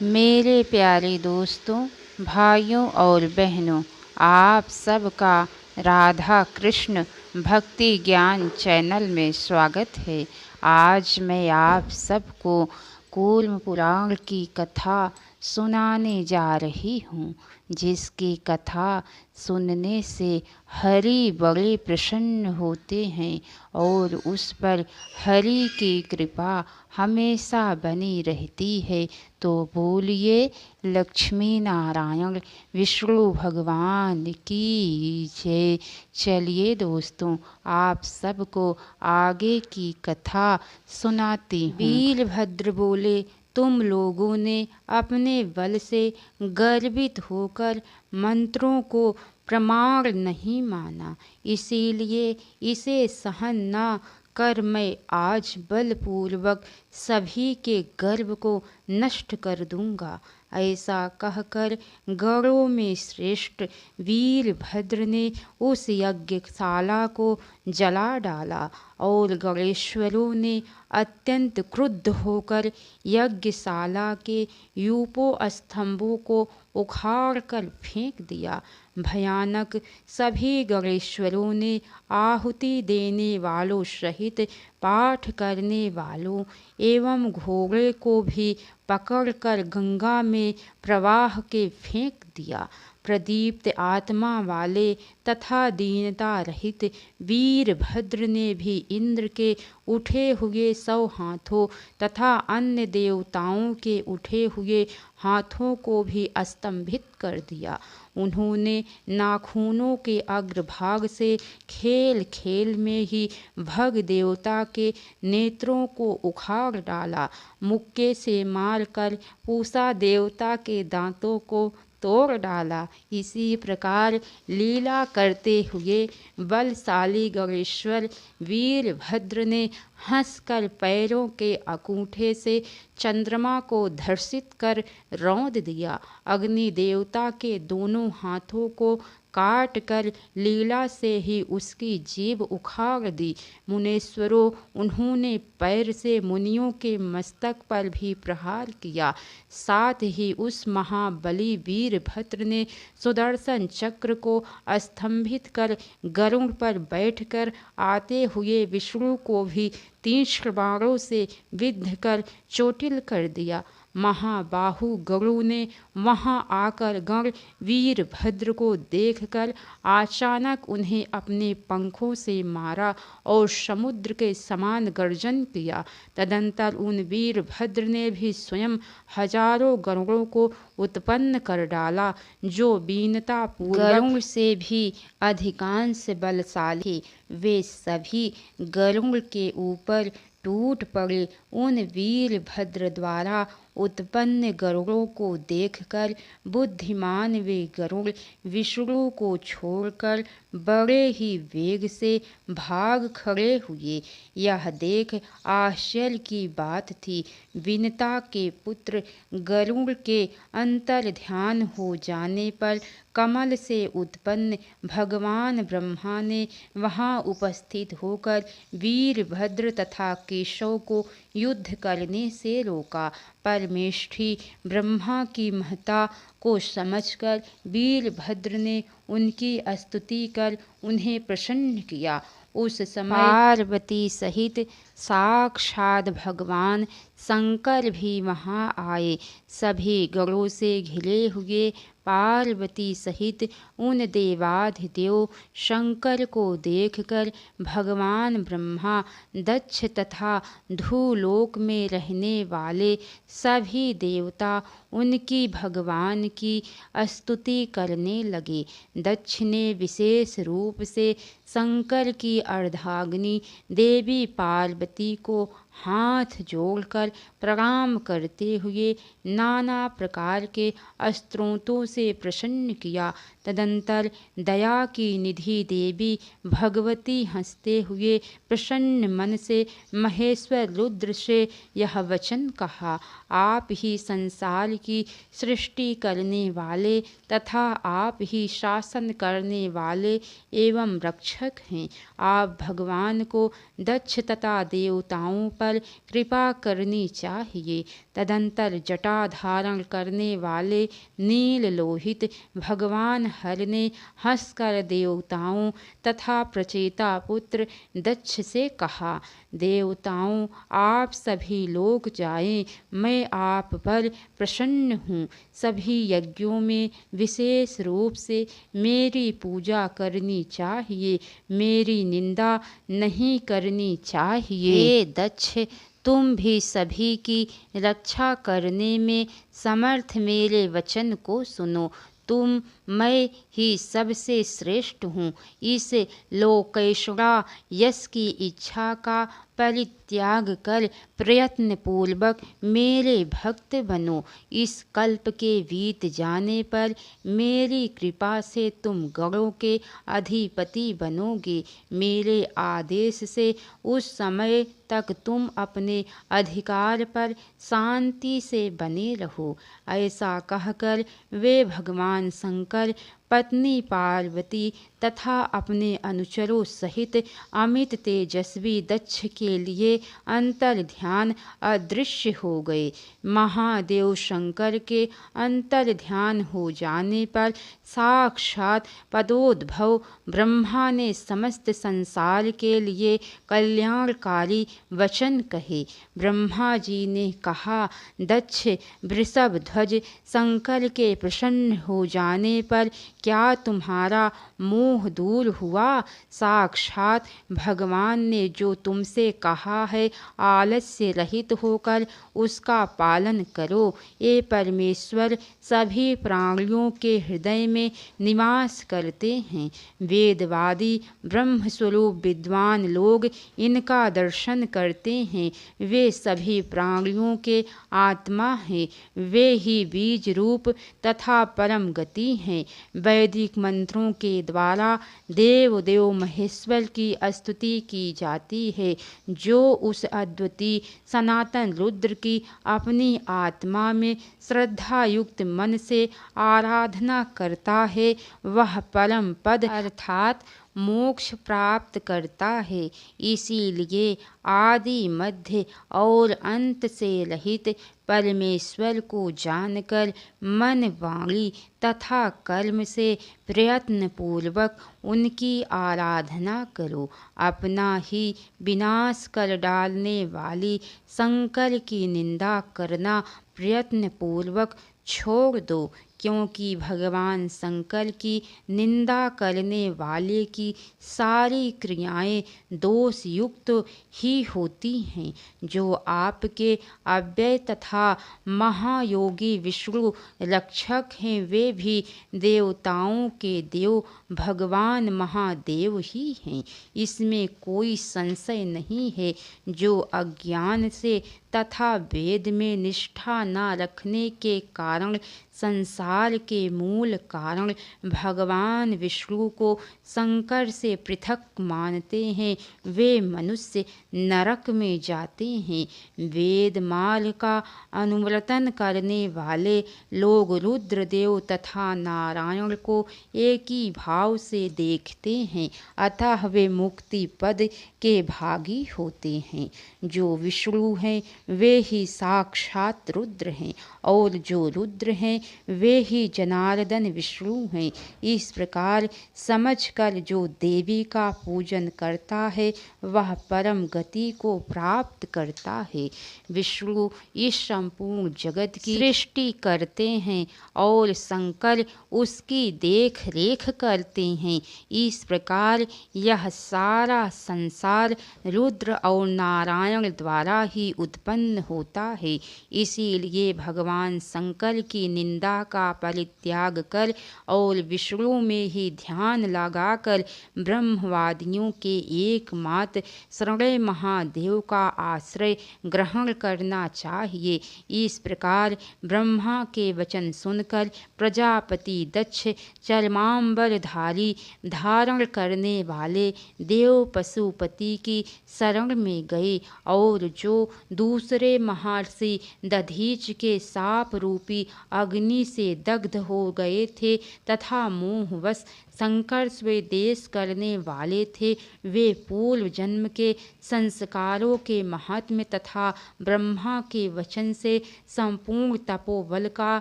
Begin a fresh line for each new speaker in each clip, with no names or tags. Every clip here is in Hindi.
मेरे प्यारे दोस्तों, भाइयों और बहनों, आप सबका राधा कृष्ण भक्ति ज्ञान चैनल में स्वागत है। आज मैं आप सबको कूर्म पुराण की कथा सुनाने जा रही हूँ, जिसकी कथा सुनने से हरि बड़े प्रसन्न होते हैं और उस पर हरि की कृपा हमेशा बनी रहती है। तो बोलिए लक्ष्मी नारायण विष्णु भगवान की जय। चलिए दोस्तों, आप सबको आगे की कथा सुनाती हूँ। वीरभद्र बोले, तुम लोगों ने अपने बल से गर्वित होकर मंत्रों को प्रमाण नहीं माना, इसीलिए इसे सहन न कर मैं आज बलपूर्वक सभी के गर्व को नष्ट कर दूंगा। ऐसा कहकर गणों में श्रेष्ठ वीरभद्र ने उस यज्ञशाला को जला डाला और गणेश्वरों ने अत्यंत क्रुद्ध होकर यज्ञशाला के यूपों स्तंभों को उखाड़ कर फेंक दिया। भयानक सभी गणेश्वरों ने आहुति देने वालों सहित पाठ करने वालों एवं घोड़े को भी पकड़कर गंगा में प्रवाह के फेंक दिया। प्रदीप्त आत्मा वाले तथा दीनता रहित वीरभद्र ने भी इंद्र के उठे हुए 100 हाथों तथा अन्य देवताओं के उठे हुए हाथों को भी स्तंभित कर दिया। उन्होंने नाखूनों के अग्रभाग से खेल खेल में ही भग देवता के नेत्रों को उखाड़ डाला। मुक्के से मारकर पूषा देवता के दांतों को तोड़ डाला। इसी प्रकार लीला करते हुए बलशाली गणेश्वर वीरभद्र ने हंसकर पैरों के अंगूठे से चंद्रमा को धर्षित कर रौंद दिया। अग्नि देवता के दोनों हाथों को काट कर लीला से ही उसकी जीभ उखाड़ दी। मुनीश्वरों, उन्होंने पैर से मुनियों के मस्तक पर भी प्रहार किया। साथ ही उस महाबली वीरभद्र ने सुदर्शन चक्र को स्तंभित कर गरुड़ पर बैठकर आते हुए विष्णु को भी तीक्ष्ण बाणों से विद्ध कर चोटिल कर दिया। महाबाहु गरुड़ ने वहां आकर गण वीरभद्र को देखकर अचानक उन्हें अपने पंखों से मारा और समुद्र के समान गर्जन किया। तदंतर उन वीरभद्र ने भी स्वयं हजारों गरुड़ों को उत्पन्न कर डाला, जो बीनता गरुड़ से भी अधिकांश बलशाली। वे सभी गरुड़ के ऊपर टूट पड़े। उन वीरभद्र द्वारा उत्पन्न गरुड़ों को देखकर बुद्धिमान वे गरुड़ विष्णु को छोड़कर बड़े ही वेग से भाग खड़े हुए। यह देख आश्चर्य की बात थी। विनता के पुत्र गरुड़ के अंतर ध्यान हो जाने पर कमल से उत्पन्न भगवान ब्रह्मा ने वहां उपस्थित होकर वीरभद्र तथा केशव को युद्ध करने से रोका। परमेष्ठी ब्रह्मा की महत्ता को समझकर वीरभद्र ने उनकी स्तुति कर उन्हें प्रसन्न किया। उस समय पार्वती सहित साक्षात भगवान शंकर भी वहां आए। सभी गणों से घिरे हुए पार्वती सहित उन देवाधिदेव शंकर को देखकर भगवान ब्रह्मा, दक्ष तथा धूलोक में रहने वाले सभी देवता उनकी भगवान की स्तुति करने लगे। दक्ष ने विशेष रूप से शंकर की अर्धांगिनी देवी पार्वती को हाथ जोड़कर प्रणाम करते हुए नाना प्रकार के स्तोत्रों से प्रसन्न किया। तदंतर दया की निधि देवी भगवती हंसते हुए प्रसन्न मन से महेश्वर रुद्र से यह वचन कहा, आप ही संसार की सृष्टि करने वाले तथा आप ही शासन करने वाले एवं रक्षक हैं। आप भगवान को दक्ष तथा देवताओं पर पर कृपा करनी चाहिए। तदंतर जटा धारण करने वाले नील लोहित भगवान हर ने हंसकर देवताओं तथा प्रचेता पुत्र दक्ष से कहा, देवताओं आप सभी लोग जाएं, मैं आप पर प्रसन्न हूँ। सभी यज्ञों में विशेष रूप से मेरी पूजा करनी चाहिए, मेरी निंदा नहीं करनी चाहिए। हे दक्ष, तुम भी सभी की रक्षा करने में समर्थ मेरे वचन को सुनो। तुम मैं ही सबसे श्रेष्ठ हूँ। इस लोकेश्वरा यश की इच्छा का परित्याग कर प्रयत्न पूर्वक मेरे भक्त बनो। इस कल्प के बीत जाने पर मेरी कृपा से तुम गणों के अधिपति बनोगे। मेरे आदेश से उस समय तक तुम अपने अधिकार पर शांति से बने रहो। ऐसा कहकर वे भगवान शंकर पत्नी पार्वती तथा अपने अनुचरों सहित अमित तेजस्वी दक्ष के लिए अंतर ध्यान अदृश्य हो गए। महादेव शंकर के अंतर ध्यान हो जाने पर साक्षात पदोद्भव ब्रह्मा ने समस्त संसार के लिए कल्याणकारी वचन कहे। ब्रह्मा जी ने कहा, दक्ष, वृषभ ध्वज शंकर के प्रसन्न हो जाने पर क्या तुम्हारा मोह दूर हुआ? साक्षात भगवान ने जो तुमसे कहा है, आलस्य रहित होकर उसका पालन करो। ये परमेश्वर सभी प्राणियों के हृदय में निवास करते हैं। वेदवादी ब्रह्मस्वरूप विद्वान लोग इनका दर्शन करते हैं। वे सभी प्राणियों के आत्मा हैं। वे ही बीज रूप तथा परम गति हैं। वैदिक मंत्रों के द्वारा देव देव महेश्वर की स्तुति की जाती है। जो उस अद्वितीय सनातन रुद्र की अपनी आत्मा में श्रद्धा युक्त मन से आराधना करता है, वह परम पद अर्थात मोक्ष प्राप्त करता है। इसीलिए आदि मध्य और अंत से रहित परमेश्वर को जानकर मन, वाणी तथा कर्म से प्रयत्न पूर्वक उनकी आराधना करो। अपना ही विनाश कर डालने वाली शंकर की निंदा करना प्रयत्न पूर्वक छोड़ दो, क्योंकि भगवान शंकर की निंदा करने वाले की सारी क्रियाएं दोष युक्त ही होती हैं। जो आपके अव्यय तथा महायोगी विष्णु रक्षक हैं, वे भी देवताओं के देव भगवान महादेव ही हैं। इसमें कोई संशय नहीं है। जो अज्ञान से तथा वेद में निष्ठा न रखने के कारण संसार के मूल कारण भगवान विष्णु को शंकर से पृथक मानते हैं, वे मनुष्य नरक में जाते हैं। वेद मार्ग का अनुवर्तन करने वाले लोग रुद्रदेव तथा नारायण को एक ही भाव से देखते हैं, अतः वे मुक्ति पद के भागी होते हैं। जो विष्णु हैं वे ही साक्षात रुद्र हैं, और जो रुद्र हैं वे ही जनार्दन विष्णु हैं। इस प्रकार समझकर जो देवी का पूजन करता है, वह परम गति को प्राप्त करता है। विष्णु इस संपूर्ण जगत की सृष्टि करते हैं और शंकर उसकी देख रेख करते हैं। इस प्रकार यह सारा संसार रुद्र और नारायण द्वारा ही उत्पन्न होता है। इसीलिए भगवान शंकर की निंदा का परित्याग कर और विष्णु में ही ध्यान लगाकर ब्रह्मवादियों के एकमात्र शरण्य महादेव का आश्रय ग्रहण करना चाहिए। इस प्रकार ब्रह्मा के वचन सुनकर प्रजापति दक्ष चर्मांबरधारी धारण करने वाले देव पशुपति की शरण में गए और जो दूसरे महर्षि दधीच के साप रूपी अग्नि अग्नि से दग्ध हो गए थे तथा मोहवश शंकर स्वदेश करने वाले थे। वे पूर्व जन्म के संस्कारों के महात्म्य तथा ब्रह्मा के वचन से संपूर्ण तपोबल का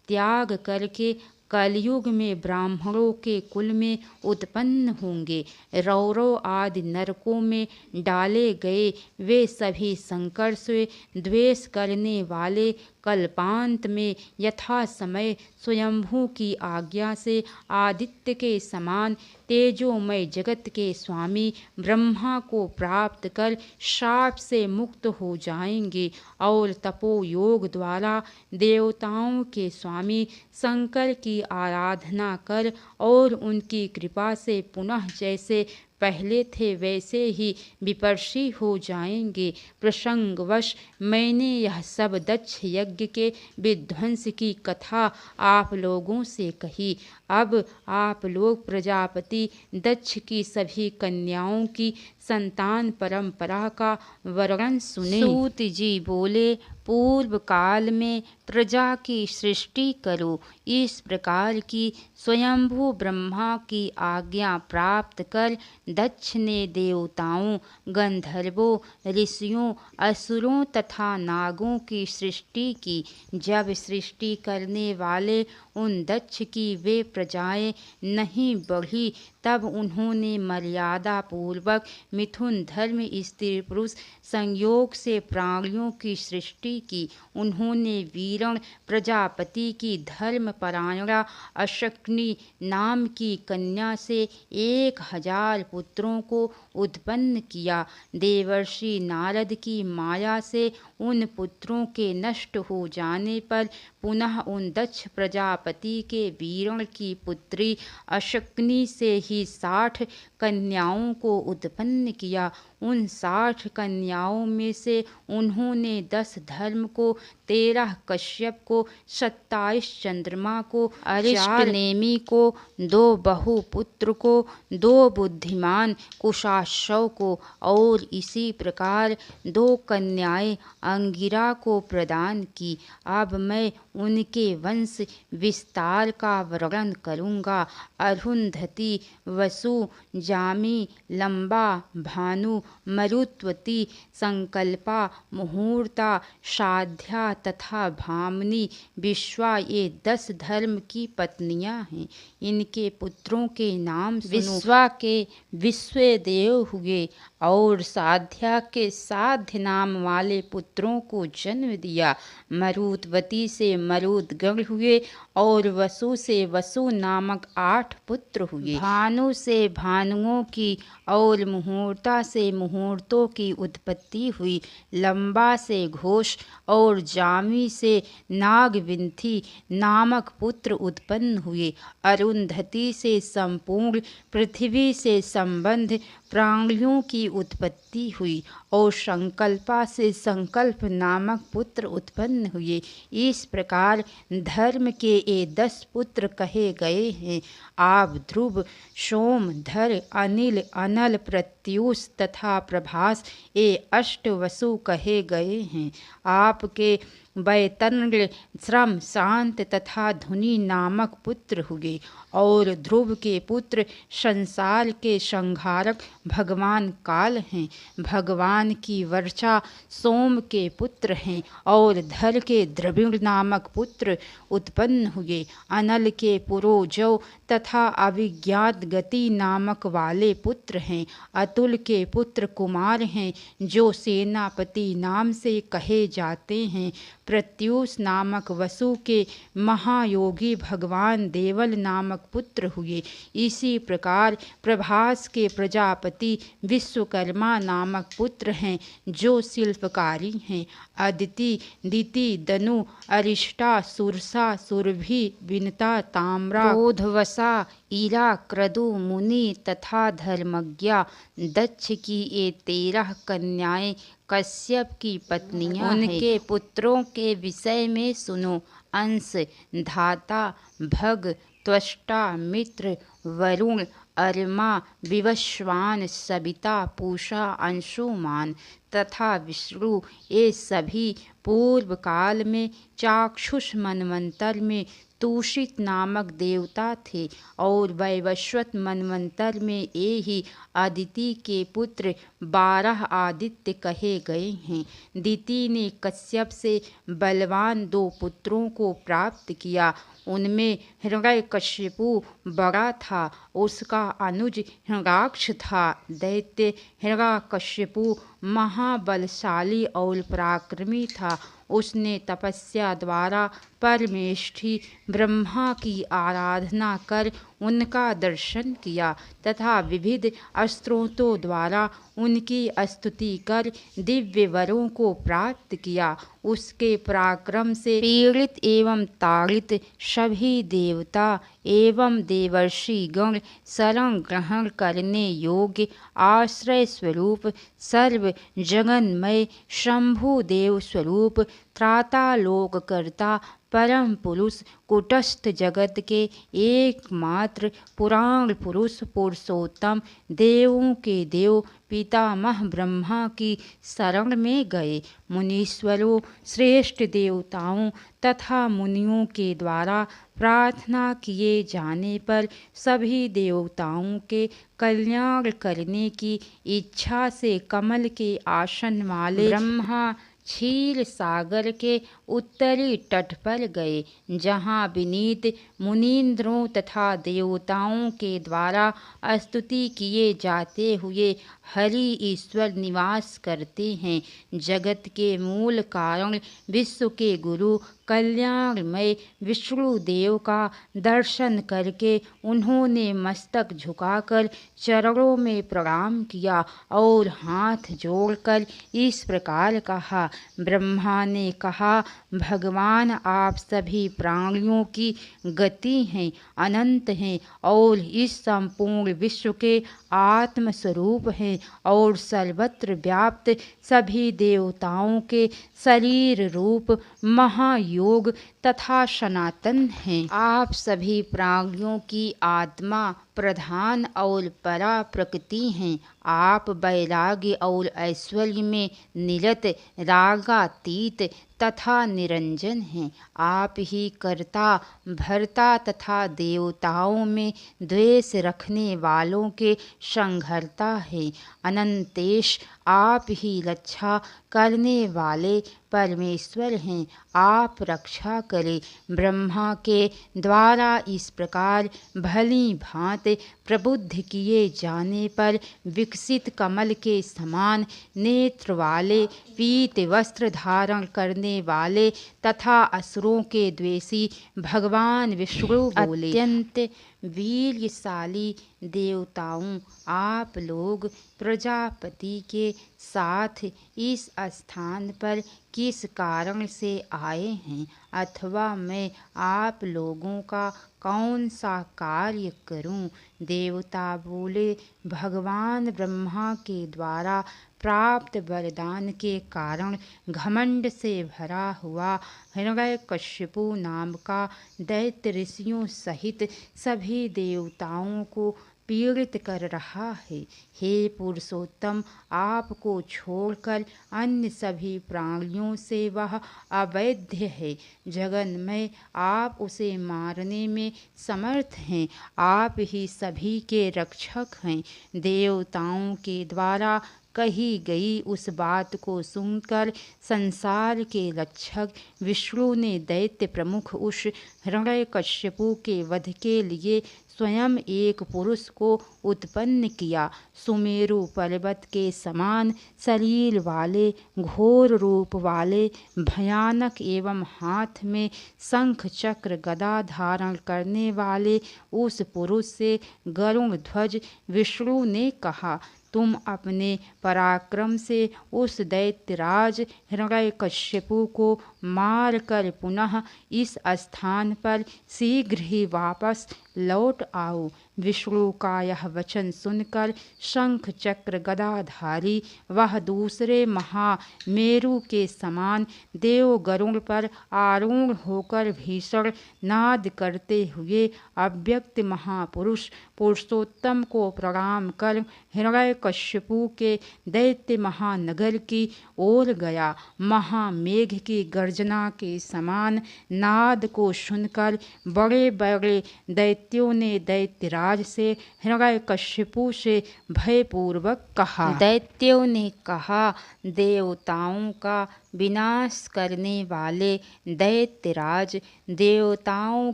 त्याग करके कलयुग में ब्राह्मणों के कुल में उत्पन्न होंगे। रौरव आदि नरकों में डाले गए वे सभी संकर्षे द्वेष करने वाले कल्पांत में यथा समय स्वयंभू की आज्ञा से आदित्य के समान तेजोमय जगत के स्वामी ब्रह्मा को प्राप्त कर शाप से मुक्त हो जाएंगे और तपोयोग द्वारा देवताओं के स्वामी शंकर की आराधना कर और उनकी कृपा से पुनः जैसे पहले थे वैसे ही विपर्षी हो जाएंगे। प्रसंगवश मैंने यह सब दक्ष यज्ञ के विध्वंस की कथा आप लोगों से कही। अब आप लोग प्रजापति दक्ष की सभी कन्याओं की संतान परंपरा का वर्णन सुने। सूत जी बोले, पूर्व काल में प्रजा की सृष्टि करो। इस प्रकार की स्वयंभू ब्रह्मा की आज्ञा प्राप्त कर दक्ष ने देवताओं, गंधर्वों, ऋषियों, असुरों तथा नागों की सृष्टि की। जब सृष्टि करने वाले उन दक्ष की वे प्रजाएं नहीं बढ़ी तब उन्होंने मर्यादा पूर्वक मिथुन धर्म स्त्री पुरुष संयोग से प्राणियों की सृष्टि की। उन्होंने वीरण प्रजापति की धर्मपरायणा अशक्नी नाम की कन्या से 1000 पुत्रों को उत्पन्न किया। देवर्षि नारद की माया से उन पुत्रों के नष्ट हो जाने पर पुनः उन दक्ष प्रजापति के वीरण की पुत्री अशक्नी से ही 60 कन्याओं को उत्पन्न किया। उन 60 कन्याओं में से उन्होंने 10 धर्म को, 13 कश्यप को, 27 चंद्रमा को, अरिष्टनेमि को, 2 बहुपुत्र को, 2 बुद्धिमान कुशाश्व को और इसी प्रकार 2 कन्याएं अंगिरा को प्रदान की। अब मैं उनके वंश विस्तार का वर्णन करूँगा। अरुंधति, वसु, जामी, लंबा, भानु, मरुत्वती, संकल्पा, मुहूर्ता, साध्या तथा भामिनी, विश्वा ये 10 धर्म की पत्नियां हैं। इनके पुत्रों के नाम सुनो। विश्वा के विश्वदेव हुए और साध्या के साध्य नाम वाले पुत्रों को जन्म दिया। मरुत्वती से मरुदगण हुए और वसु से वसु नामक 8 पुत्र हुए। भानु से भानुओं की और मुहूर्ता से मुहूर्तों की उत्पत्ति हुई। लंबा से घोष और जामी से नागविंथी नामक पुत्र उत्पन्न हुए। अरुंधति से संपूर्ण पृथ्वी से संबंध प्राणियों की उत्पत्ति हुई और संकल्पा से संकल्प नामक पुत्र उत्पन्न हुए। इस प्रकार धर्म के ये 10 पुत्र कहे गए हैं। आप ध्रुव, सोम, धर, अनिल, अनल, प्रत्युष तथा प्रभास ये 8 वसु कहे गए हैं। आपके वैतन्य, श्रम, शांत तथा धुनि नामक पुत्र हुए और ध्रुव के पुत्र संसार के संहारक भगवान काल हैं। भगवान की वर्षा सोम के पुत्र हैं और धर के द्रविड़ नामक पुत्र उत्पन्न हुए। अनल के पुरोजव तथा अभिज्ञात गति नामक वाले पुत्र हैं। अतुल के पुत्र कुमार हैं जो सेनापति नाम से कहे जाते हैं। प्रत्युष नामक वसु के महायोगी भगवान देवल नामक पुत्र हुए। इसी प्रकार प्रभास के प्रजापति विश्वकर्मा नामक पुत्र हैं जो शिल्पकारी हैं। अदिति, दिति, दनु, अरिष्टा, सुरसा, सुरभि, विनता, ताम्रा, बोधवसा, ईरा, क्रदु, मुनि तथा धर्मज्ञा दक्ष की ये 13 कन्याएं कश्यप की पत्नियां हैं। उनके पुत्रों के विषय में सुनो। अंश, धाता, भग, त्वष्टा, मित्र, वरुण, अरमा विवस्वान सविता पूषा अंशुमान तथा विष्णु, ये सभी पूर्व काल में चाक्षुष मनवंतर में तूषित नामक देवता थे और वैवस्वत मनवंतर में ये ही अदिति के पुत्र 12 आदित्य कहे गए हैं। दिति ने कश्यप से बलवान 2 पुत्रों को प्राप्त किया। उनमें हिरण्यकशिपु बड़ा था, उसका अनुज हिरण्याक्ष था। दैत्य हिरण्यकशिपु महाबलशाली और पराक्रमी था। उसने तपस्या द्वारा परमेष्ठी ब्रह्मा की आराधना कर उनका दर्शन किया तथा विविध स्त्रोतों द्वारा उनकी स्तुति कर दिव्य वरों को प्राप्त किया। उसके पराक्रम से पीड़ित एवं ताड़ित सभी देवता एवं देवर्षि गण शरण ग्रहण करने योग्य आश्रय स्वरूप सर्व जगन्मय शंभु देव स्वरूप त्राता लोककर्ता परम पुरुष कुटस्थ जगत के एकमात्र पुराण पुरुष पुरुषोत्तम देवों के देव पितामह ब्रह्मा की शरण में गए। मुनीश्वरों श्रेष्ठ देवताओं तथा मुनियों के द्वारा प्रार्थना किए जाने पर सभी देवताओं के कल्याण करने की इच्छा से कमल के आसन वाले ब्रह्मा क्षीर सागर के उत्तरी तट पर गए, जहाँ विनीत मुनीन्द्रों तथा देवताओं के द्वारा स्तुति किए जाते हुए हरि ईश्वर निवास करते हैं। जगत के मूल कारण विश्व के गुरु कल्याणमय विष्णु देव का दर्शन करके उन्होंने मस्तक झुकाकर चरणों में प्रणाम किया और हाथ जोड़कर इस प्रकार कहा। ब्रह्मा ने कहा, भगवान आप सभी प्राणियों की गति हैं, अनंत हैं और इस संपूर्ण विश्व के आत्म स्वरूप हैं और सर्वत्र व्याप्त सभी देवताओं के शरीर रूप महायोग तथा सनातन हैं। आप सभी प्राणियों की आत्मा प्रधान और परा प्रकृति हैं। आप वैराग्य और ऐश्वर्य में निरत रागातीत तथा निरंजन हैं। आप ही कर्ता भर्ता तथा देवताओं में द्वेष रखने वालों के संहर्ता हैं। अनंतेश आप ही रक्षा करने वाले परमेश्वर हैं। आप रक्षा करें। ब्रह्मा के द्वारा इस प्रकार भली भांति प्रबुद्ध किए जाने पर विकसित कमल के समान नेत्र वाले पीत वस्त्र धारण करने वाले तथा असुरों के द्वेषी भगवान विष्णु बोले, अत्यंत वीर्यशाली देवताओं, आप लोग प्रजापति के साथ इस स्थान पर किस कारण से आए हैं, अथवा मैं आप लोगों का कौन सा कार्य करूं? देवता बोले, भगवान ब्रह्मा के द्वारा प्राप्त वरदान के कारण घमंड से भरा हुआ हिरण्यकशिपु नाम का दैत्य ऋषियों सहित सभी देवताओं को पीड़ित कर रहा है। हे पुरुषोत्तम, आपको छोड़कर अन्य सभी प्राणियों से वह अवैध है। जगन्मय आप उसे मारने में समर्थ हैं। आप ही सभी के रक्षक हैं। देवताओं के द्वारा कही गई उस बात को सुनकर संसार के रक्षक विष्णु ने दैत्य प्रमुख उस हिरण्यकशिपु के वध के लिए स्वयं एक पुरुष को उत्पन्न किया। सुमेरु पर्वत के समान शरीर वाले, घोर रूप वाले, भयानक एवं हाथ में शंख चक्र गदा धारण करने वाले उस पुरुष से गरुड़ ध्वज विष्णु ने कहा, तुम अपने पराक्रम से उस दैत्यराज हिरण्यकशिपु को मार कर पुनः इस स्थान पर शीघ्र ही वापस लौट आओ। विष्णु का यह वचन सुनकर शंख चक्र गदाधारी वह दूसरे महामेरु के समान देव गरुड़ पर आरूढ़ होकर भीषण नाद करते हुए अव्यक्त महापुरुष पुरुषोत्तम को प्रणाम कर हिरण्यकश्यपु के दैत्य महानगर की ओर गया। महामेघ की गर्जना के समान नाद को सुनकर बड़े बड़े दैत्यों ने दैत्यराज से हिरण्यकश्यपु से भयपूर्वक कहा। दैत्यों ने कहा, देवताओं का विनाश करने वाले दैत्यराज, देवताओं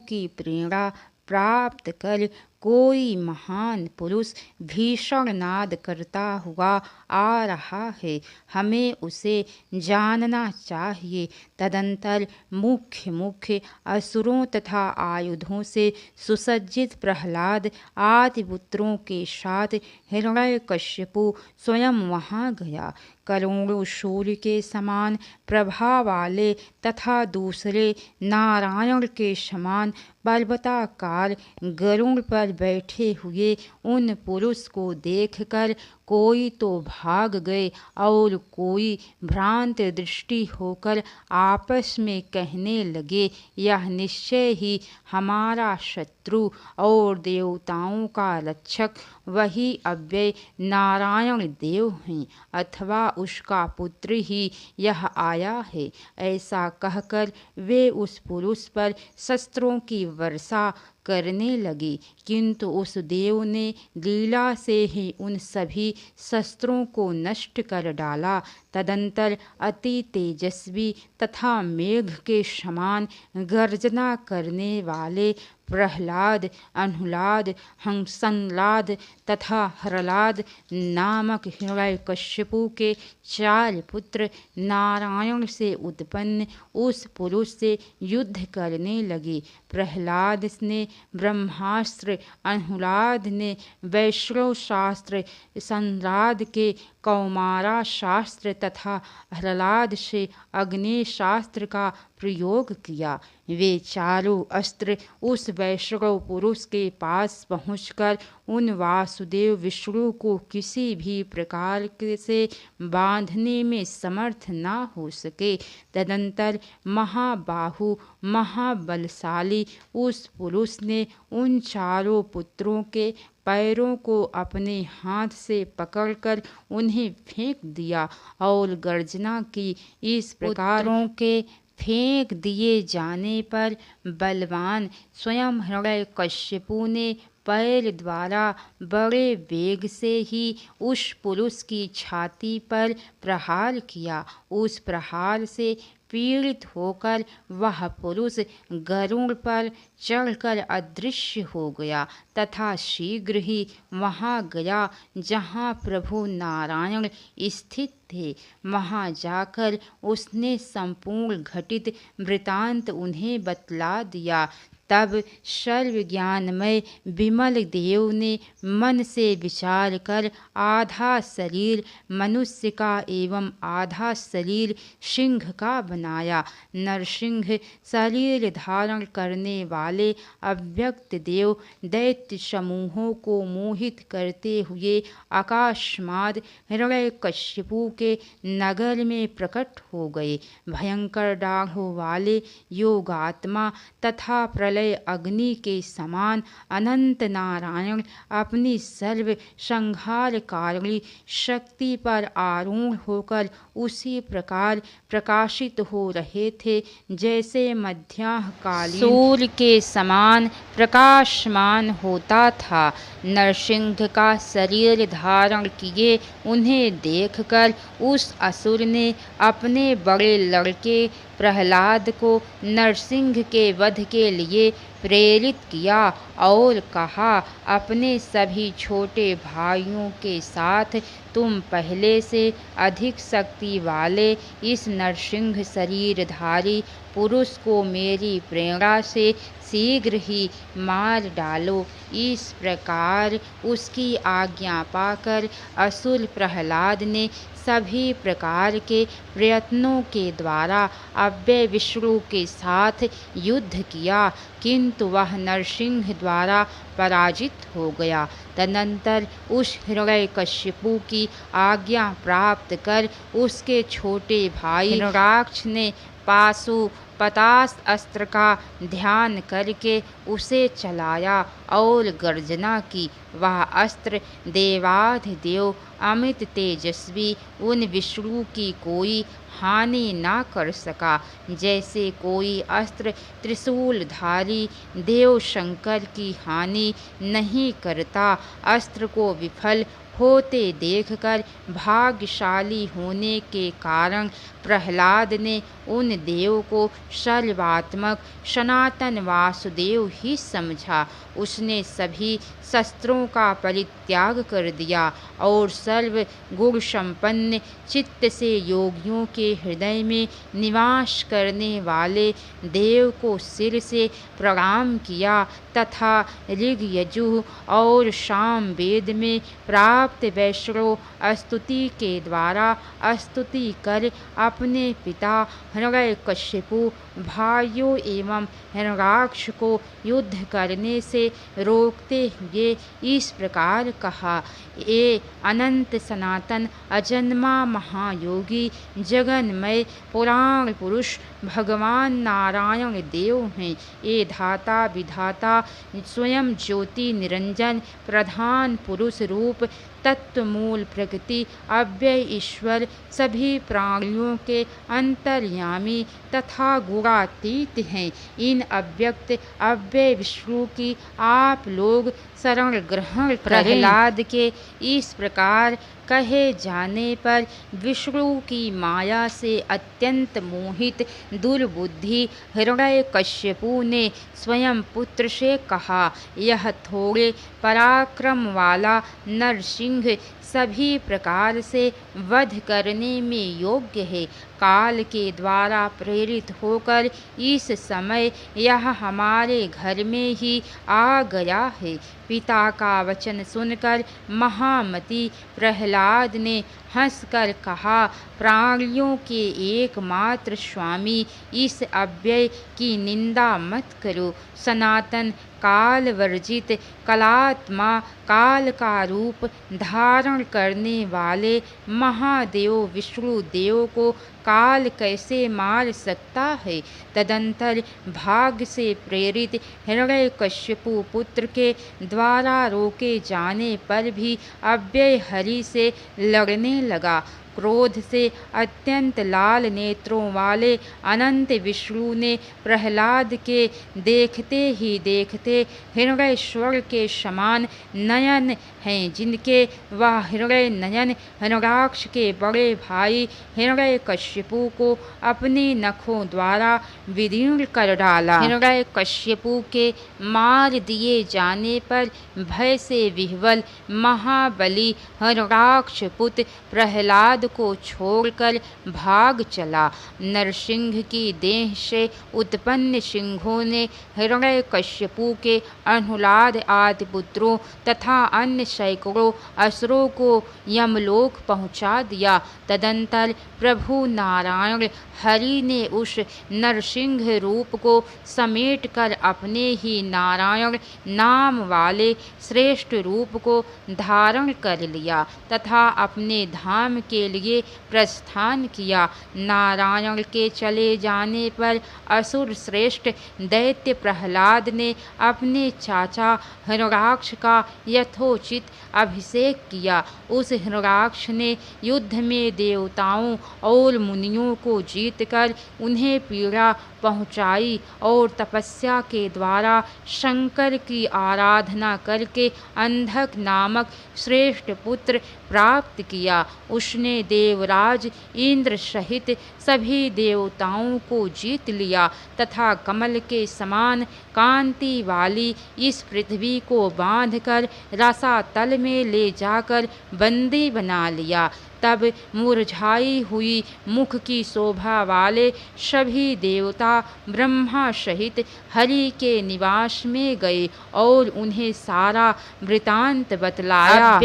की प्रेरणा प्राप्त कर कोई महान पुरुष भीषण नाद करता हुआ आ रहा है। हमें उसे जानना चाहिए। तदंतर मुख्य मुख्य असुरों तथा आयुधों से सुसज्जित प्रहलाद आदि पुत्रों के साथ हिरण्यकश्यपु स्वयं वहां गया। करोड़ों सूर्य के समान प्रभा वाले तथा दूसरे नारायण के समान पर्वताकार गरुड़ पर बैठे हुए उन पुरुष को देखकर कोई तो भाग गए और कोई भ्रांत दृष्टि होकर आपस में कहने लगे, यह निश्चय ही हमारा शत्रु और देवताओं का रक्षक वही अव्यय नारायण देव हैं, अथवा उसका पुत्र ही यह आया है। ऐसा कहकर वे उस पुरुष पर शस्त्रों की वर्षा करने लगी, किंतु उस देव ने लीला से ही उन सभी शस्त्रों को नष्ट कर डाला। तदंतर अति तेजस्वी तथा मेघ के समान गर्जना करने वाले प्रहलाद, अनुलाद, हंसनलाद तथा हरलाद नामक हिरण्यकश्यपु के 4 पुत्र नारायण से उत्पन्न उस पुरुष से युद्ध करने लगे। प्रहलाद ने ब्रह्मास्त्र, अनुलाद ने वैष्णव शास्त्र, संराद के कौमारा शास्त्र तथा हरलाद से अग्नि शास्त्र का प्रयोग किया। वे चारों अस्त्र उस वैष्णव पुरुष के पास पहुंचकर उन वासुदेव विष्णु को किसी भी प्रकार से बांधने में समर्थ न हो सके। तदंतर महाबाहु महाबलशाली उस पुरुष ने उन चारों पुत्रों के पैरों को अपने हाथ से पकड़कर उन्हें फेंक दिया और गर्जना की। इस प्रकार के फेंक दिए जाने पर बलवान स्वयं हिरण्यकश्यपु ने पैर द्वारा बड़े वेग से ही उस पुरुष की छाती पर प्रहार किया। उस प्रहार से पीड़ित होकर वह पुरुष गरुड़ पर चढ़कर अदृश्य हो गया तथा शीघ्र ही वहां गया जहां प्रभु नारायण स्थित थे। वहां जाकर उसने संपूर्ण घटित वृतांत उन्हें बतला दिया। तब सर्वज्ञानमय विमल देव ने मन से विचार कर आधा शरीर मनुष्य का एवं आधा शरीर सिंह का बनाया। नरसिंह शरीर धारण करने वाले अव्यक्त देव दैत्य समूहों को मोहित करते हुए आकाशमाद हिरण्यकश्यपु के नगर में प्रकट हो गए। भयंकर दाढ़ों वाले योगात्मा तथा प्रलय अग्नि के समान अनंत नारायण अपनी सर्व संहारकारिणी शक्ति पर आरूढ़ होकर उसी प्रकार प्रकाशित हो रहे थे जैसे मध्याह्नकालीन सूर्य के समान प्रकाशमान होता था। नरसिंह का शरीर धारण किए उन्हें देखकर उस असुर ने अपने बड़े लड़के प्रहलाद को नरसिंह के वध के लिए प्रेरित किया और कहा, अपने सभी छोटे भाइयों के साथ तुम पहले से अधिक शक्ति वाले इस नरसिंह शरीरधारी पुरुष को मेरी प्रेरणा से शीघ्र ही मार डालो। इस प्रकार उसकी आज्ञा पाकर असुर प्रहलाद ने सभी प्रकार के प्रयत्नों के द्वारा अव्यय विष्णु के साथ युद्ध किया, किंतु किंतु वह नरसिंह द्वारा पराजित हो गया। तदनंतर उस हिरण्यकश्यपु की आज्ञा प्राप्त कर उसके छोटे भाई हिरण्याक्ष ने पाशुपतास्त्र अस्त्र का ध्यान करके उसे चलाया और गर्जना की। वह अस्त्र देवाधिदेव अमित तेजस्वी उन विष्णु की कोई हानि ना कर सका, जैसे कोई अस्त्र त्रिशूलधारी देव शंकर की हानि नहीं करता। अस्त्र को विफल होते देखकर भाग्यशाली होने के कारण प्रहलाद ने उन देव को सर्वात्मक सनातन वासुदेव ही समझा। उसने सभी शस्त्रों का परित्याग कर दिया और सर्व गुण संपन्न चित्त से योगियों के हृदय में निवास करने वाले देव को सिर से प्रणाम किया तथा ऋग यजुः और साम वेद में प्राप्त वैष्णव स्तुति के द्वारा स्तुति कर अपने पिता हिरण्यकश्यपु भाइयों एवं हिरण्याक्ष को युद्ध करने से रोकते हुए इस प्रकार कहा। ये अनंत सनातन अजन्मा महायोगी जगन्मय पुराण पुरुष भगवान नारायण देव हैं। ये धाता विधाता स्वयं ज्योति निरंजन प्रधान पुरुष रूप तत्व मूल प्रकृति अव्यय ईश्वर सभी प्राणियों के अंतर्यामी तथा गुणातीत हैं। इन अव्यक्त अव्यय विष्णु की आप लोग शरण ग्रहण करें। प्रहलाद के इस प्रकार कहे जाने पर विष्णु की माया से अत्यंत मोहित दुर्बुद्धि हिरण्यकश्यपु ने स्वयं पुत्र से कहा, यह थोड़े पराक्रम वाला नरसिंह सभी प्रकार से वध करने में योग्य है। काल के द्वारा प्रेरित होकर इस समय यह हमारे घर में ही आ गया है। पिता का वचन सुनकर महामती प्रहलाद ने हंसकर कहा, प्राणियों के एकमात्र स्वामी इस अव्यय की निंदा मत करो। सनातन काल वर्जित कलात्मा काल का रूप धारण करने वाले महादेव विष्णु देव को काल कैसे मार सकता है। तदंतर भाग्य से प्रेरित हिरण्यकश्यपु पुत्र के द्वारा रोके जाने पर भी अव्यय हरि से लड़ने लगा। क्रोध से अत्यंत लाल नेत्रों वाले अनंत विष्णु ने प्रहलाद के देखते ही देखते हिरण्येश्वर के समान नयन हैं, जिनके वह हिरण्य नयन हिरण्याक्ष के बड़े भाई हिरण्यकश्यपु को अपने नखों द्वारा विदीर्ण कर डाला। हिरण्यकश्यपु के मार दिए जाने पर भय से विह्वल महाबली हिरण्याक्ष पुत्र प्रहलाद को छोड़कर भाग चला। नरसिंह की देह से उत्पन्न सिंहों ने हिरण्यकश्यपु के अनुलाद आदि पुत्रों तथा अन्य सैकड़ों असुरों को यमलोक पहुंचा दिया। तदंतर प्रभु नारायण हरि ने उस नरसिंह रूप को समेटकर अपने ही नारायण नाम वाले श्रेष्ठ रूप को धारण कर लिया तथा अपने धाम के लिए प्रस्थान किया। नारायण के चले जाने पर असुर श्रेष्ठ दैत्य प्रहलाद ने अपने चाचा हिरण्याक्ष का यथोचित अभिषेक किया। उस हिरण्याक्ष ने युद्ध में देवताओं और मुनियों को जीतकर उन्हें पीड़ा पहुंचाई और तपस्या के द्वारा शंकर की आराधना करके अंधक नामक श्रेष्ठ पुत्र प्राप्त किया। उसने देवराज इंद्र सहित सभी देवताओं को जीत लिया तथा कमल के समान कांति वाली इस पृथ्वी को बांधकर रसातल में ले जाकर बंदी बना लिया। तब मुरझाई हुई मुख की शोभा वाले सभी देवता ब्रह्मा सहित हरि के निवास में गए और उन्हें सारा वृतांत बतलाया।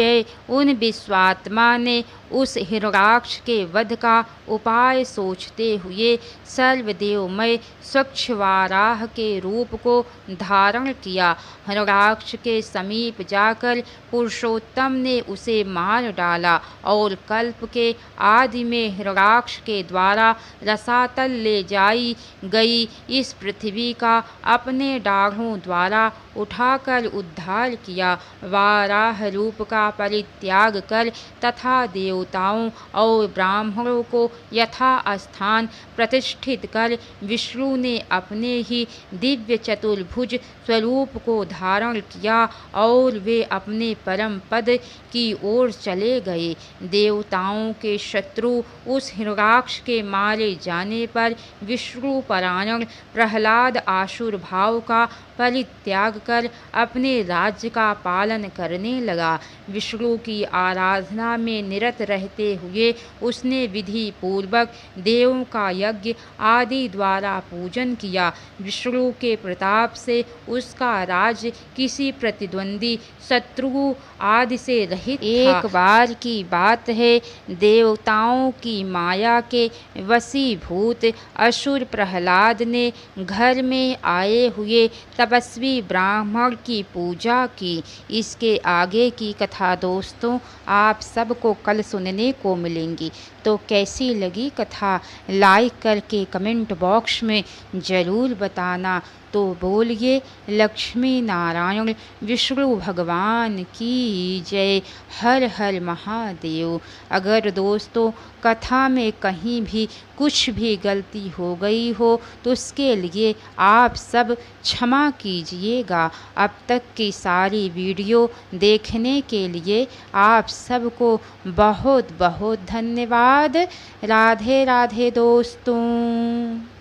उन विश्वात्मा ने उस हिरण्याक्ष के वध का उपाय सोचते हुए सर्वदेवमय स्वच्छ वाराह के रूप को धारण किया। हिरण्याक्ष के समीप जाकर पुरुषोत्तम ने उसे मार डाला और कल्प के आदि में हिरण्याक्ष के द्वारा रसातल ले जाई गई इस पृथ्वी का अपने डाढ़ों द्वारा उठाकर उद्धार किया। वाराह रूप का परित्याग कर तथा देवताओं और ब्राह्मणों को यथा स्थान प्रतिष्ठित कर विष्णु ने अपने ही दिव्य चतुर्भुज स्वरूप को धारण किया और वे अपने परम पद की ओर चले गए। देवताओं के शत्रु उस हिरण्याक्ष के मारे जाने पर विष्णु परायण प्रहलाद आसुर भाव का परित्याग कर अपने राज्य का पालन करने लगा। विष्णु की आराधना में निरत रहते हुए उसने विधि पूर्वक देवों का यज्ञ आदि द्वारा पूजन किया। विष्णु के प्रताप से उसका राज्य किसी प्रतिद्वंदी शत्रु आदि से रहित था। एक बार की बात है, देवताओं की माया के वशीभूत असुर प्रहलाद ने घर में आए हुए तपस्वी ब्राह्मण की पूजा की। इसके आगे की कथा दोस्तों आप सबको कल सुनने को मिलेंगी। तो कैसी लगी कथा लाइक करके कमेंट बॉक्स में ज़रूर बताना। तो बोलिए लक्ष्मी नारायण विष्णु भगवान की जय। हर हर महादेव। अगर दोस्तों कथा में कहीं भी कुछ भी गलती हो गई हो तो उसके लिए आप सब क्षमा कीजिएगा। अब तक की सारी वीडियो देखने के लिए आप सबको बहुत बहुत धन्यवाद। राधे राधे दोस्तों।